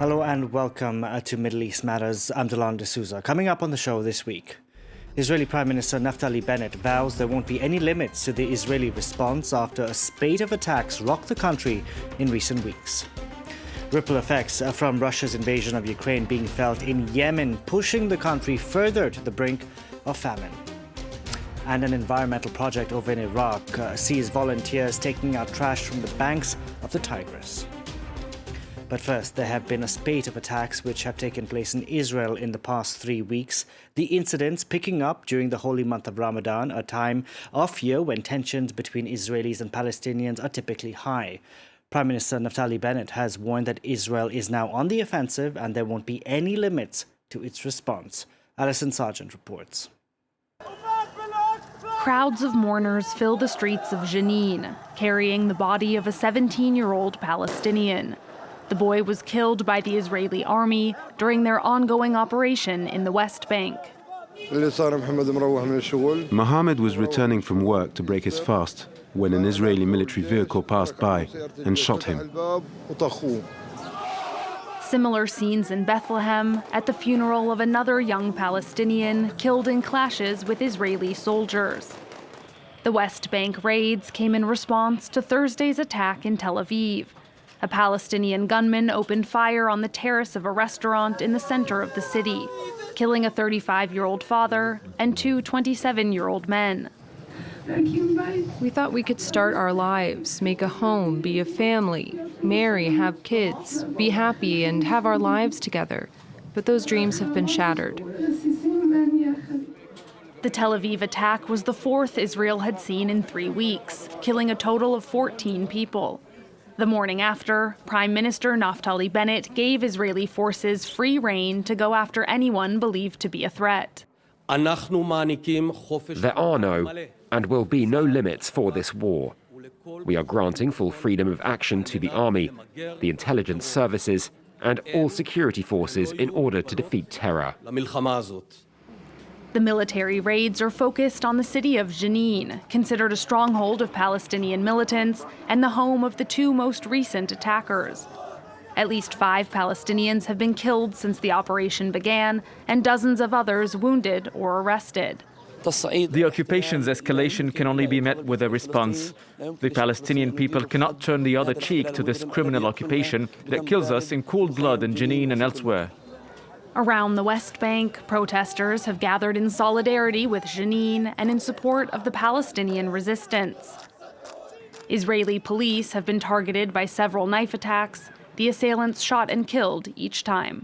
Hello and welcome to Middle East Matters. I'm Delon D'Souza. Coming up on the show this week, Israeli Prime Minister Naftali Bennett vows there won't be any limits to the Israeli response after a spate of attacks rocked the country in recent weeks. Ripple effects from Russia's invasion of Ukraine being felt in Yemen, pushing the country further to the brink of famine. And an environmental project over in Iraq sees volunteers taking out trash from the banks of the Tigris. But first, there have been a spate of attacks which have taken place in Israel in the past 3 weeks. The incidents picking up during the holy month of Ramadan, a time of year when tensions between Israelis and Palestinians are typically high. Prime Minister Naftali Bennett has warned that Israel is now on the offensive and there won't be any limits to its response. Alison Sargent reports. Crowds of mourners fill the streets of Jenin, carrying the body of a 17-year-old Palestinian. The boy was killed by the Israeli army during their ongoing operation in the West Bank. Mohammed was returning from work to break his fast when an Israeli military vehicle passed by and shot him. Similar scenes in Bethlehem at the funeral of another young Palestinian killed in clashes with Israeli soldiers. The West Bank raids came in response to Thursday's attack in Tel Aviv. A Palestinian gunman opened fire on the terrace of a restaurant in the center of the city, killing a 35-year-old father and two 27-year-old men. We thought we could start our lives, make a home, be a family, marry, have kids, be happy, and have our lives together. But those dreams have been shattered. The Tel Aviv attack was the fourth Israel had seen in 3 weeks, killing a total of 14 people. The morning after, Prime Minister Naftali Bennett gave Israeli forces free rein to go after anyone believed to be a threat. There are no and will be no limits for this war. We are granting full freedom of action to the army, the intelligence services, and all security forces in order to defeat terror. The military raids are focused on the city of Jenin, considered a stronghold of Palestinian militants and the home of the two most recent attackers. At least 5 Palestinians have been killed since the operation began, and dozens of others wounded or arrested. The occupation's escalation can only be met with a response. The Palestinian people cannot turn the other cheek to this criminal occupation that kills us in cold blood in Jenin and elsewhere. Around the West Bank, protesters have gathered in solidarity with Jenin and in support of the Palestinian resistance. Israeli police have been targeted by several knife attacks. The assailants shot and killed each time.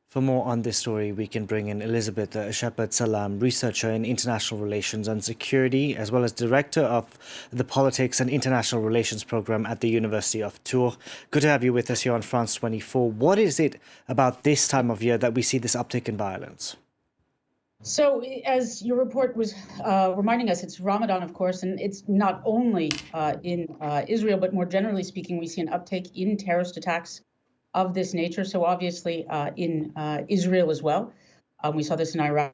For more on this story, we can bring in Elizabeth Sheppard Sellam, researcher in international relations and security, as well as director of the Politics and International Relations program at the University of Tours. Good to have you with us here on France 24. What is it about this time of year that we see this uptick in violence? So, as your report was reminding us, it's Ramadan, of course, and it's not only in Israel, but more generally speaking, we see an uptake in terrorist attacks of this nature. So obviously in Israel as well. We saw this in Iraq,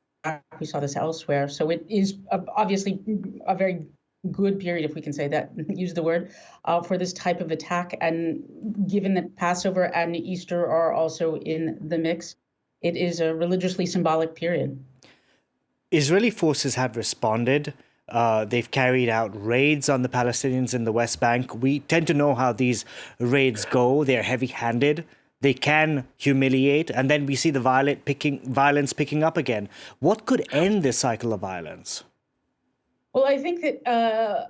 we saw this elsewhere. So it is obviously a very good period, if we can say that, use the word, for this type of attack. And given that Passover and Easter are also in the mix, it is a religiously symbolic period. Israeli forces have responded. They've carried out raids on the Palestinians in the West Bank. We tend to know how these raids go. They're heavy-handed. They can humiliate, and then we see the violence picking up again. What could end this cycle of violence? Well, I think that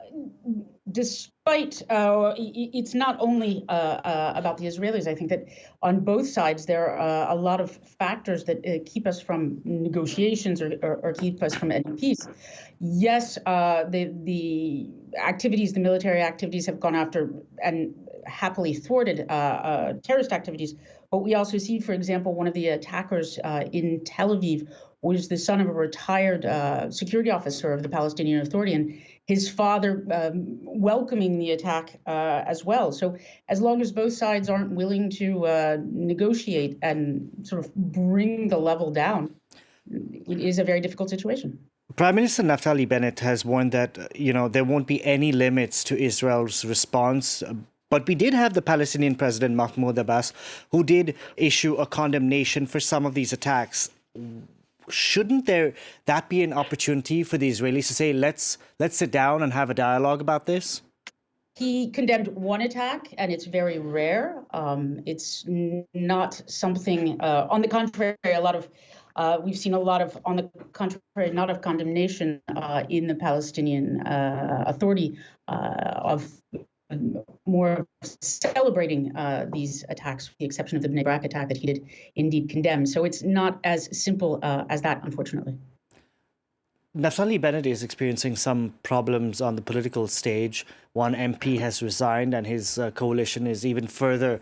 despite it's not only about the Israelis. I think that on both sides there are a lot of factors that keep us from negotiations or keep us from any peace. Yes, the activities, the military activities have gone after and happily thwarted terrorist activities. But we also see, for example, one of the attackers in Tel Aviv was the son of a retired security officer of the Palestinian Authority, and his father welcoming the attack as well. So as long as both sides aren't willing to negotiate and sort of bring the level down, it is a very difficult situation. Prime Minister Naftali Bennett has warned that, there won't be any limits to Israel's response. But we did have the Palestinian president, Mahmoud Abbas, who did issue a condemnation for some of these attacks. Shouldn't that be an opportunity for the Israelis to say, let's sit down and have a dialogue about this? He condemned one attack, and it's very rare. It's not something, on the contrary, we've seen a lot of, on the contrary, not of condemnation in the Palestinian Authority of more celebrating these attacks, with the exception of the Bnei Brak attack that he did indeed condemn. So it's not as simple as that, unfortunately. Naftali Bennett is experiencing some problems on the political stage. One MP has resigned and his coalition is even further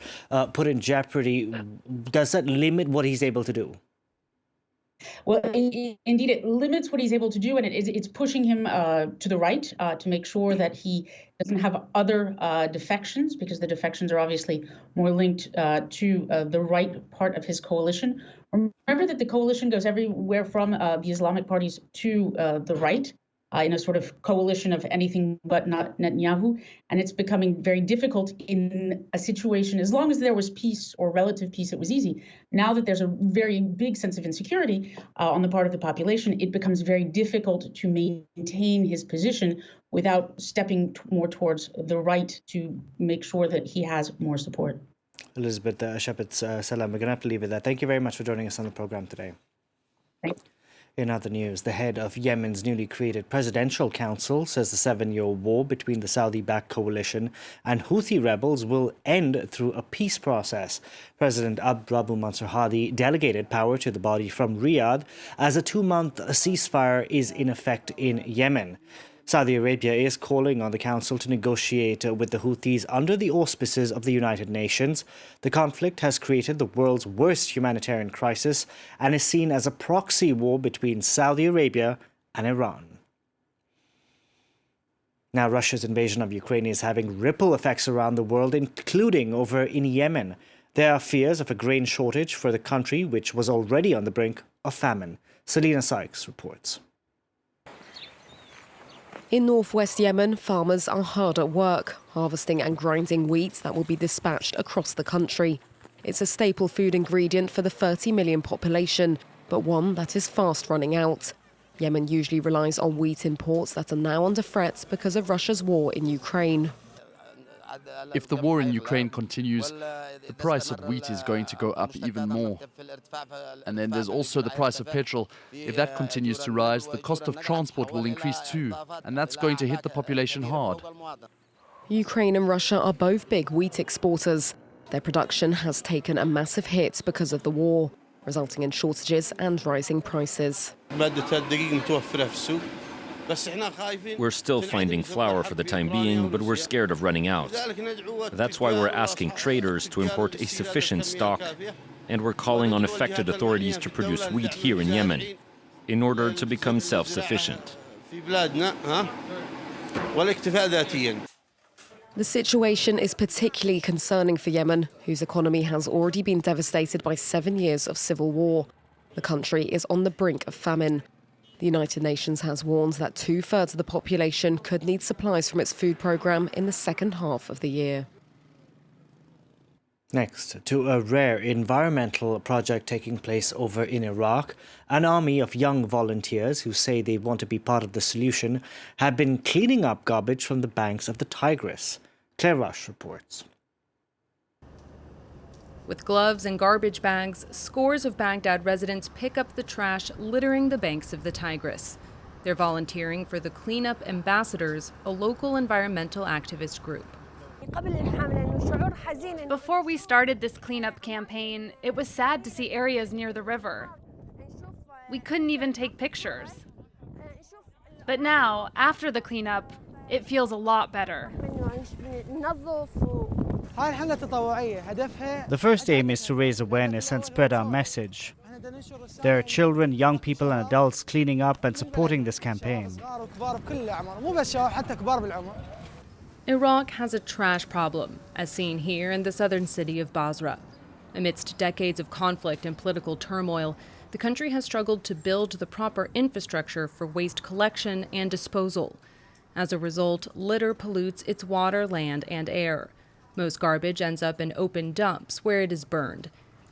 put in jeopardy. Does that limit what he's able to do? Well, indeed, it limits what he's able to do, and it's pushing him to the right to make sure that he doesn't have other defections, because the defections are obviously more linked to the right part of his coalition. Remember that the coalition goes everywhere from the Islamic parties to the right, in a sort of coalition of anything but not Netanyahu. And it's becoming very difficult in a situation. As long as there was peace or relative peace, it was easy. Now that there's a very big sense of insecurity on the part of the population, it becomes very difficult to maintain his position without stepping more towards the right to make sure that he has more support. Elizabeth Sheppard Sellam, we're going to have to leave it there. Thank you very much for joining us on the program today. Thanks. In other news, the head of Yemen's newly created Presidential Council says the 7-year war between the Saudi-backed coalition and Houthi rebels will end through a peace process. President Rabu Mansur Hadi delegated power to the body from Riyadh as a 2-month ceasefire is in effect in Yemen. Saudi Arabia is calling on the council to negotiate with the Houthis under the auspices of the United Nations. The conflict has created the world's worst humanitarian crisis and is seen as a proxy war between Saudi Arabia and Iran. Now, Russia's invasion of Ukraine is having ripple effects around the world, including over in Yemen. There are fears of a grain shortage for the country, which was already on the brink of famine. Selina Sykes reports. In northwest Yemen, farmers are hard at work, harvesting and grinding wheat that will be dispatched across the country. It's a staple food ingredient for the 30 million population, but one that is fast running out. Yemen usually relies on wheat imports that are now under threat because of Russia's war in Ukraine. If the war in Ukraine continues, the price of wheat is going to go up even more. And then there's also the price of petrol. If that continues to rise, the cost of transport will increase too, and that's going to hit the population hard. Ukraine and Russia are both big wheat exporters. Their production has taken a massive hit because of the war, resulting in shortages and rising prices. We're still finding flour for the time being, but we're scared of running out. That's why we're asking traders to import a sufficient stock, and we're calling on affected authorities to produce wheat here in Yemen in order to become self-sufficient. The situation is particularly concerning for Yemen, whose economy has already been devastated by 7 years of civil war. The country is on the brink of famine. The United Nations has warned that 2/3 of the population could need supplies from its food programme in the second half of the year. Next, to a rare environmental project taking place over in Iraq, an army of young volunteers who say they want to be part of the solution have been cleaning up garbage from the banks of the Tigris. Claire Rush reports. With gloves and garbage bags, scores of Baghdad residents pick up the trash littering the banks of the Tigris. They're volunteering for the Cleanup Ambassadors, a local environmental activist group. Before we started this cleanup campaign, it was sad to see areas near the river. We couldn't even take pictures. But now, after the cleanup, it feels a lot better. The first aim is to raise awareness and spread our message. There are children, young people and adults cleaning up and supporting this campaign. Iraq has a trash problem, as seen here in the southern city of Basra. Amidst decades of conflict and political turmoil, the country has struggled to build the proper infrastructure for waste collection and disposal. As a result, litter pollutes its water, land, and air. Most garbage ends up in open dumps where it is burned.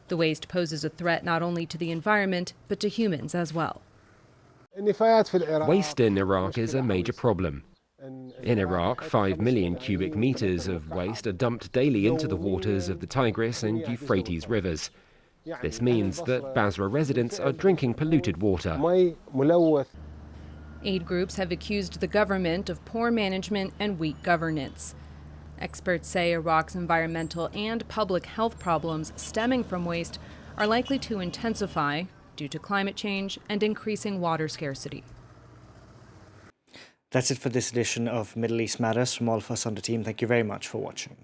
The waste poses a threat not only to the environment, but to humans as well. Waste in Iraq is a major problem. In Iraq, 5 million cubic meters of waste are dumped daily into the waters of the Tigris and Euphrates rivers. This means that Basra residents are drinking polluted water. Aid groups have accused the government of poor management and weak governance. Experts say Iraq's environmental and public health problems stemming from waste are likely to intensify due to climate change and increasing water scarcity. That's it for this edition of Middle East Matters. From all of us on the team, thank you very much for watching.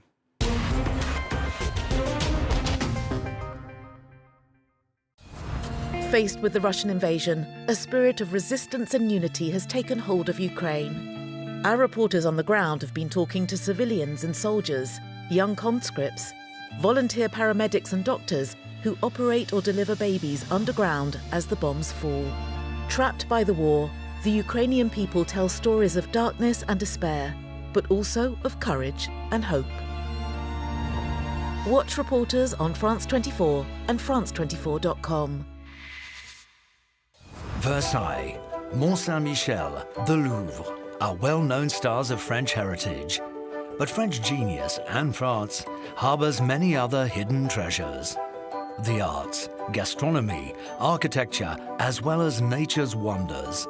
Faced with the Russian invasion, a spirit of resistance and unity has taken hold of Ukraine. Our reporters on the ground have been talking to civilians and soldiers, young conscripts, volunteer paramedics and doctors who operate or deliver babies underground as the bombs fall. Trapped by the war, the Ukrainian people tell stories of darkness and despair, but also of courage and hope. Watch reporters on France 24 and France24.com. Versailles, Mont Saint-Michel, the Louvre are well-known stars of French heritage. But French genius and France harbours many other hidden treasures. The arts, gastronomy, architecture, as well as nature's wonders.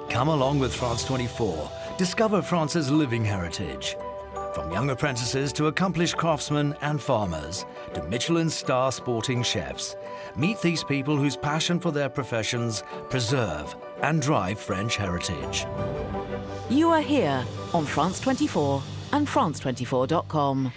Come along with France 24, discover France's living heritage. From young apprentices to accomplished craftsmen and farmers, to Michelin star sporting chefs, meet these people whose passion for their professions preserve and drive French heritage. You are here on France 24 and France24.com.